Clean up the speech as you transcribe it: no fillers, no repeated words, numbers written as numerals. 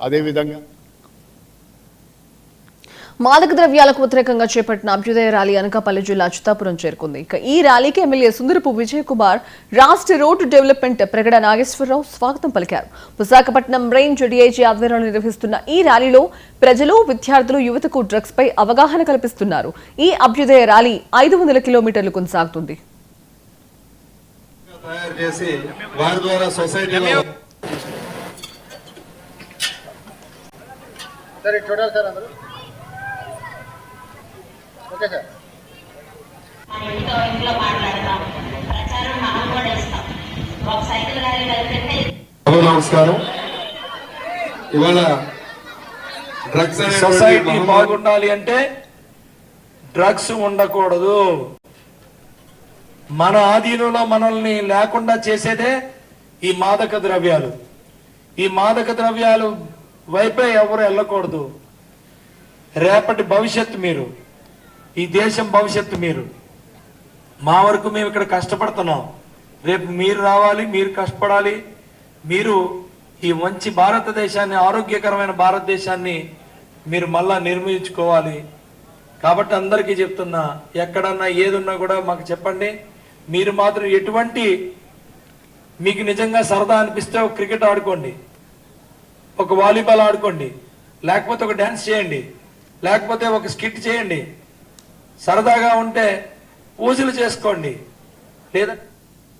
అదేవిధంగా మాదక ద్రవ్యాలకు వ్యతిరేకంగా చేపట్టిన అభ్యుదయ ర్యాలీ అనకాపల్లి జిల్లా అచ్యుతాపురం చేరుకుంది. ఇక ఈ ర్యాలీకి ఎమ్మెల్యే సుందరపు విజయ్ కుమార్, రాష్ట్ర రోడ్డు డెవలప్మెంట్ ప్రగడ నాగేశ్వరరావు స్వాగతం పలికారు. విశాఖపట్నం రేంజ్ డీఐజీ ఆధ్వర్యంలో నిర్వహిస్తున్న ఈ ర్యాలీలో ప్రజలు, విద్యార్థులు, యువతకు డ్రగ్స్ పై అవగాహన కల్పిస్తున్నారు. ఈ అభ్యుదయ ర్యాలీ 500 కిలోమీటర్లు కొనసాగుతుంది. నమస్కారం. ఇవాళ డ్రగ్స్ సొసైటీ బాగుండాలి అంటే డ్రగ్స్ ఉండకూడదు. మన ఆధీనంలో మనల్ని లేకుండా చేసేదే ఈ మాదక ద్రవ్యాలు. ఈ మాదక ద్రవ్యాలు వైపే ఎవరు వెళ్ళకూడదు. రేపటి భవిష్యత్తు మీరు, ఈ దేశం భవిష్యత్తు మీరు. మా వరకు మేము ఇక్కడ కష్టపడుతున్నాం. రేపు మీరు రావాలి, మీరు కష్టపడాలి. మీరు ఈ మంచి భారతదేశాన్ని, ఆరోగ్యకరమైన భారతదేశాన్ని మీరు మళ్ళా నిర్మించుకోవాలి. కాబట్టి అందరికీ చెప్తున్నా, ఎక్కడన్నా ఏదున్నా కూడా మాకు చెప్పండి. మీరు మాత్రం ఎటువంటి, మీకు నిజంగా సరదా అనిపిస్తే ఒక క్రికెట్ ఆడుకోండి, ఒక వాలీబాల్ ఆడుకోండి, లేకపోతే ఒక డ్యాన్స్ చేయండి, లేకపోతే ఒక స్కిట్ చేయండి. సరదాగా ఉంటే పూజలు చేసుకోండి, లేదా